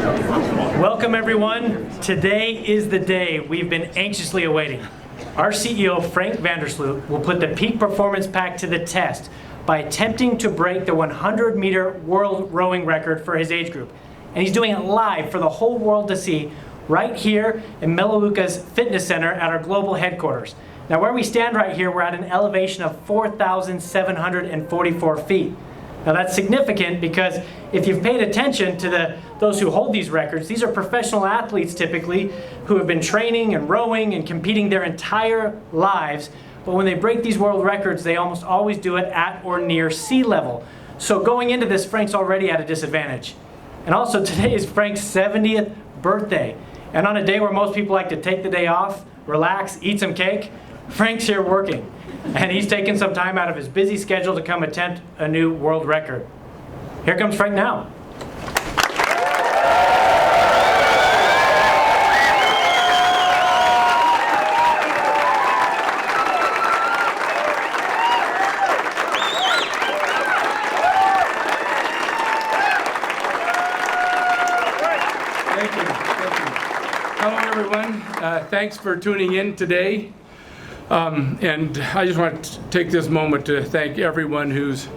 Welcome everyone. Today is the day we've been anxiously awaiting. Our CEO, Frank Vandersloot, will put the Peak Performance Pack to the test by attempting to break the 100-meter world rowing record for his age group. And he's doing it live for the whole world to see right here in Melaleuca's Fitness Center at our global headquarters. Now where we stand right here, we're at an elevation of 4,744 feet. Now that's significant because if you've paid attention to those who hold these records, these are professional athletes typically who have been training and rowing and competing their entire lives. But when they break these world records, they almost always do it at or near sea level. So going into this, Frank's already at a disadvantage. And also today is Frank's 70th birthday. And on a day where most people like to take the day off, relax, eat some cake, Frank's here working. And he's taken some time out of his busy schedule to come attempt a new world record. Here comes Frank now. Thank you. Hello, everyone. Thanks for tuning in today. And I just want to take this moment to thank everyone who's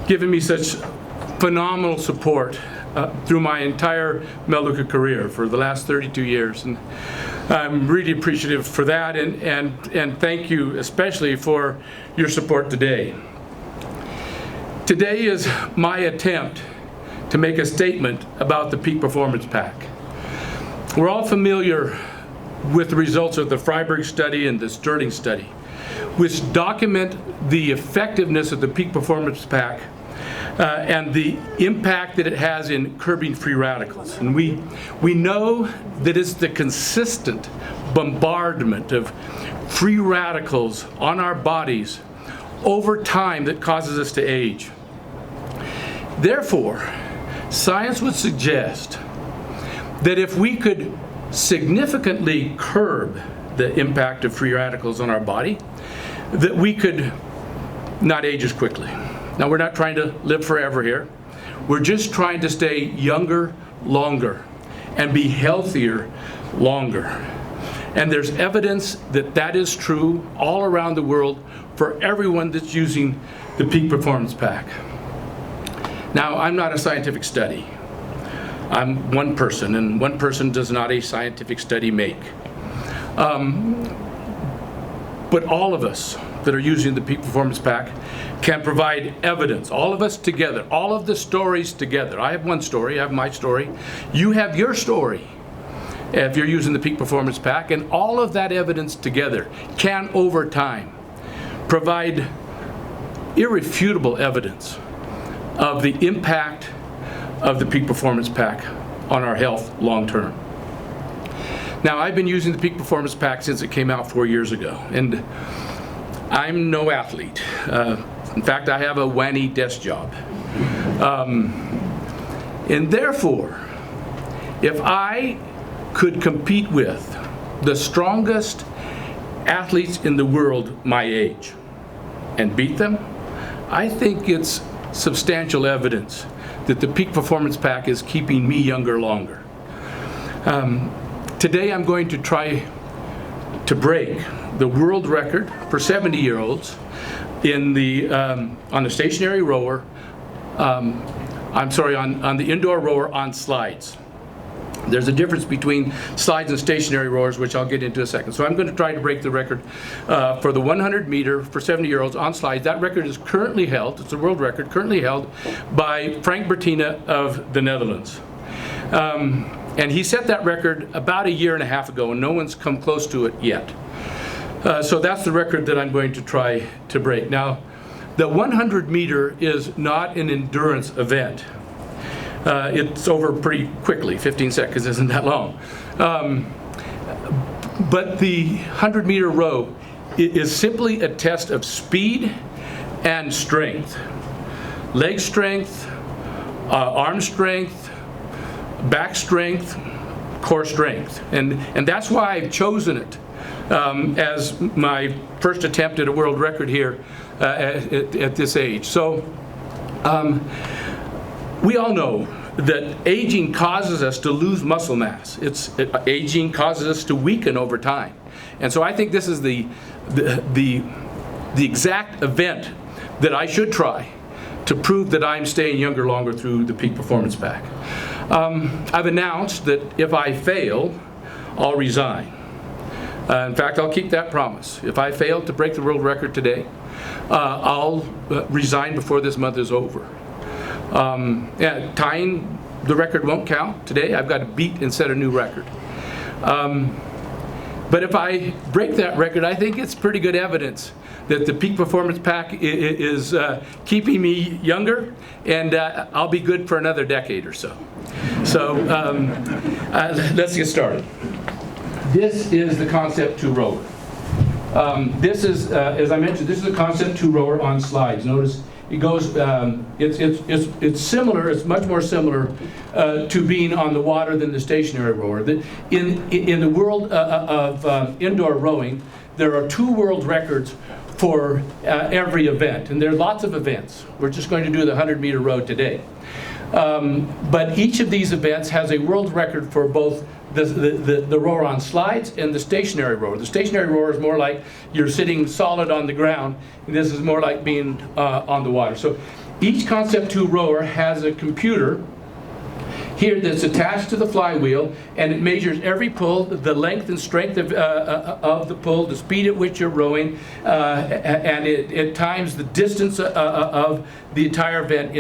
given me such phenomenal support through my entire Melaleuca career for the last 32 years. And I'm really appreciative for that, and thank you especially for your support today. Today is my attempt to make a statement about the Peak Performance Pack. We're all familiar with the results of the Freiberg study and the Sterling study, which document the effectiveness of the Peak Performance Pack and the impact that it has in curbing free radicals. And we know that it's the consistent bombardment of free radicals on our bodies over time that causes us to age. Therefore, science would suggest that if we could significantly curb the impact of free radicals on our body, that we could not age as quickly. Now, we're not trying to live forever here. We're just trying to stay younger longer and be healthier longer. And there's evidence that that is true all around the world for everyone that's using the Peak Performance Pack. Now, I'm not a scientific study. I'm one person, and one person does not a scientific study make. But all of us that are using the Peak Performance Pack can provide evidence, all of us together, all of the stories together. I have one story, I have my story. You have your story if you're using the Peak Performance Pack, and all of that evidence together can, over time, provide irrefutable evidence of the impact of the Peak Performance Pack on our health long term. Now, I've been using the Peak Performance Pack since it came out 4 years ago, and I'm no athlete. In fact, I have a whammy desk job. And therefore, if I could compete with the strongest athletes in the world my age and beat them, I think it's substantial evidence that the Peak Performance Pack is keeping me younger longer. Today I'm going to try to break the world record for 70-year-olds in the on the stationary rower. On the indoor rower on slides. There's a difference between slides and stationary rowers, which I'll get into in a second. So I'm going to try to break the record for the 100 meter for 70-year-olds on slides. That record is currently held, it's a world record, currently held by Frank Bertina of the Netherlands. And he set that record about 1.5 years ago, and no one's come close to it yet. So that's the record that I'm going to try to break. Now, the 100 meter is not an endurance event. It's over pretty quickly, 15 seconds isn't that long. But the 100 meter row is simply a test of speed and strength. Leg strength, arm strength, back strength, core strength. And that's why I've chosen it as my first attempt at a world record here at this age. So we all know that aging causes us to lose muscle mass. Aging causes us to weaken over time. And so I think this is the exact event that I should try to prove that I'm staying younger longer through the Peak Performance Pack. I've announced that if I fail, I'll resign. In fact, I'll keep that promise. If I fail to break the world record today, I'll resign before this month is over. Tying the record won't count today. I've got to beat and set a new record. But if I break that record, I think it's pretty good evidence that the Peak Performance Pack is keeping me younger, and I'll be good for another decade or so. So let's get started. This is the Concept 2 rower. This is, as I mentioned, this is a Concept 2 rower on slides. Notice it goes, it's similar, it's much more similar to being on the water than the stationary rower. In the world of indoor rowing, there are 2 world records for every event, and there are lots of events. We're just going to do the 100-meter row today. But each of these events has a world record for both the rower on slides and the stationary rower. The stationary rower is more like you're sitting solid on the ground, and this is more like being on the water. So each Concept 2 rower has a computer here that's attached to the flywheel, and it measures every pull, the length and strength of the pull, the speed at which you're rowing, and it times the distance of the entire event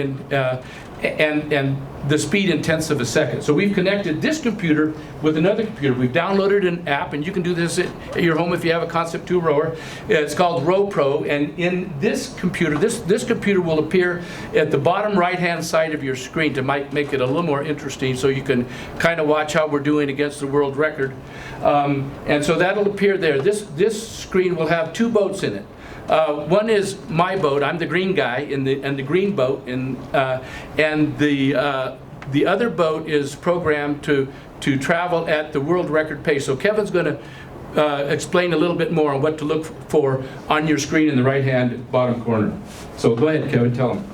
and the speed in tenths of a second. So we've connected this computer with another computer. We've downloaded an app, and you can do this at your home if you have a Concept 2 rower. It's called Row Pro, and in this computer, this computer will appear at the bottom right-hand side of your screen to make it a little more interesting, so you can kind of watch how we're doing against the world record. And so that'll appear there. This screen will have 2 boats in it. One is my boat. I'm the green guy in the green boat, and the other boat is programmed to travel at the world record pace. So Kevin's going to explain a little bit more on what to look for on your screen in the right-hand bottom corner. So go ahead, Kevin, tell them.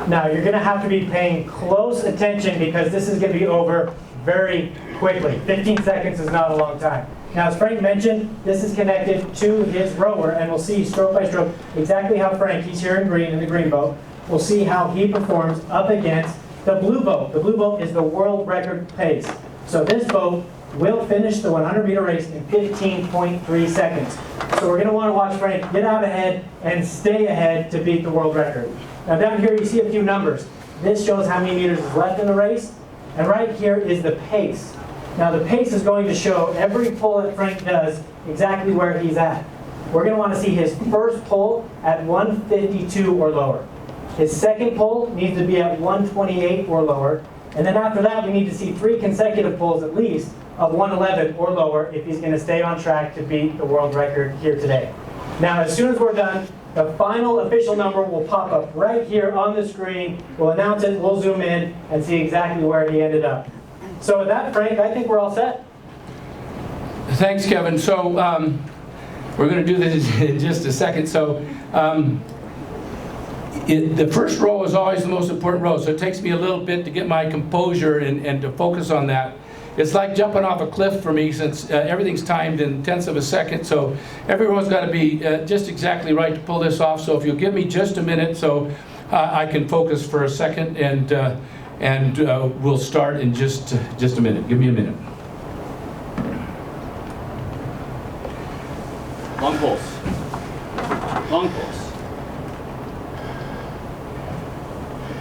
Now you're going to have to be paying close attention because this is going to be over very quickly. 15 seconds is not a long time. Now, as Frank mentioned, this is connected to his rower, and we'll see stroke by stroke exactly how Frank, he's here in green, in the green boat, we'll see how he performs up against the blue boat. The blue boat is the world record pace. So this boat will finish the 100-meter race in 15.3 seconds. So we're going to want to watch Frank get out ahead and stay ahead to beat the world record. Now down here you see a few numbers. This shows how many meters is left in the race, and right here is the pace. Now the pace is going to show every pull that Frank does exactly where he's at. We're going to want to see his first pull at 152 or lower. His second pull needs to be at 128 or lower. And then after that, we need to see 3 consecutive pulls at least of 111 or lower if he's going to stay on track to beat the world record here today. Now, as soon as we're done, the final official number will pop up right here on the screen. We'll announce it, we'll zoom in, and see exactly where he ended up. So with that, Frank, I think we're all set. Thanks, Kevin. So we're going to do this in just a second. So the first row is always the most important row, so it takes me a little bit to get my composure and to focus on that. It's like jumping off a cliff for me, since everything's timed in tenths of a second, so everyone's got to be just exactly right to pull this off. So if you'll give me just a minute so I can focus for a second, and we'll start in just a minute. Give me a minute. Long pulse. Long pulse.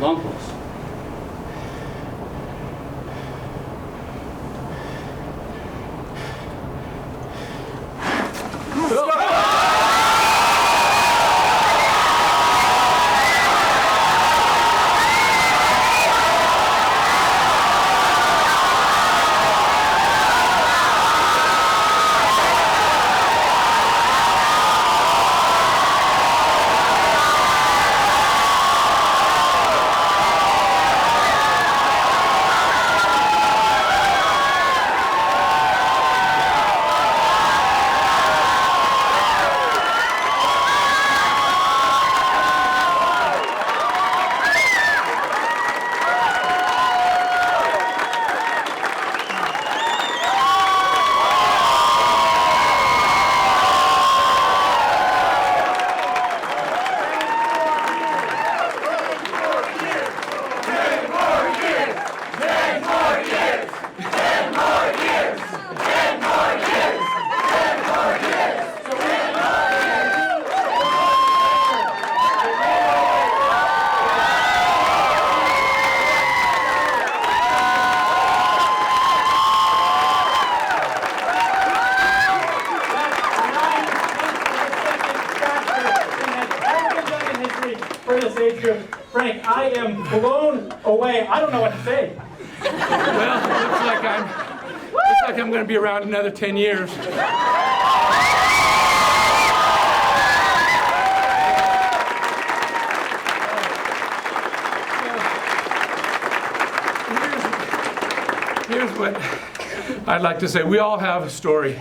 Long pulse. blown away. I don't know what to say. Well, looks like I'm going to be around another 10 years. Here's what I'd like to say. We all have a story.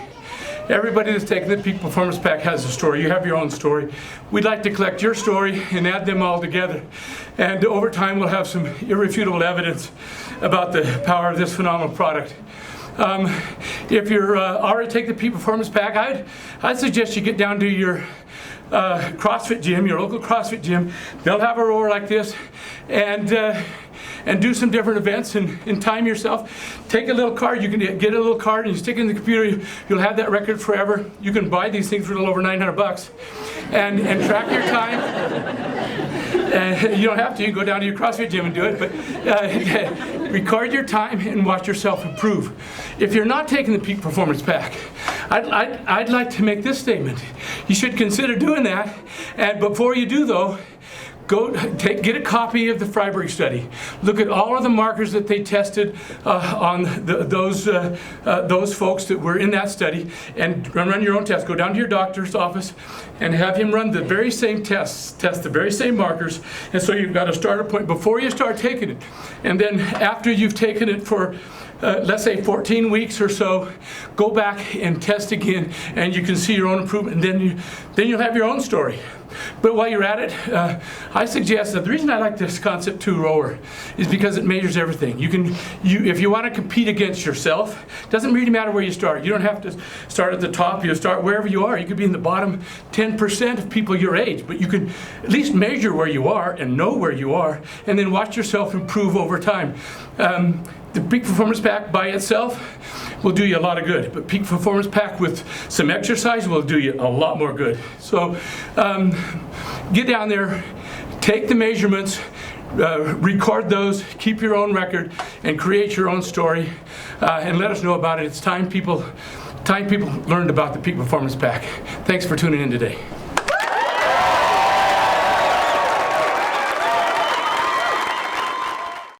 Everybody that's taken the Peak Performance Pack has a story. You have your own story. We'd like to collect your story and add them all together. And over time, we'll have some irrefutable evidence about the power of this phenomenal product. If you're already taking the Peak Performance Pack, I'd suggest you get down to your CrossFit gym, your local CrossFit gym. They'll have a rower like this, and do some different events and time yourself. Take a little card. You can get a little card and you stick it in the computer. You'll have that record forever. You can buy these things for a little over $900 and track your time. You don't have to. You can go down to your CrossFit gym and do it, but record your time and watch yourself improve. If you're not taking the Peak Performance Pack, I'd like to make this statement. You should consider doing that. And before you do, though, get a copy of the Freiburg study. Look at all of the markers that they tested on those folks that were in that study, and run your own test. Go down to your doctor's office and have him run the very same tests, test the very same markers, and so you've got a starter point before you start taking it. And then after you've taken it for let's say 14 weeks or so, go back and test again, and you can see your own improvement, and then you'll have your own story. But while you're at it, I suggest that the reason I like this Concept 2 rower is because it measures everything. If you want to compete against yourself, it doesn't really matter where you start. You don't have to start at the top. You start wherever you are. You could be in the bottom 10% of people your age, but you can at least measure where you are and know where you are, and then watch yourself improve over time. The Peak Performance Pack by itself will do you a lot of good, but Peak Performance Pack with some exercise will do you a lot more good. So get down there, take the measurements, record those, keep your own record, and create your own story, and let us know about it. It's time people learned about the Peak Performance Pack. Thanks for tuning in today.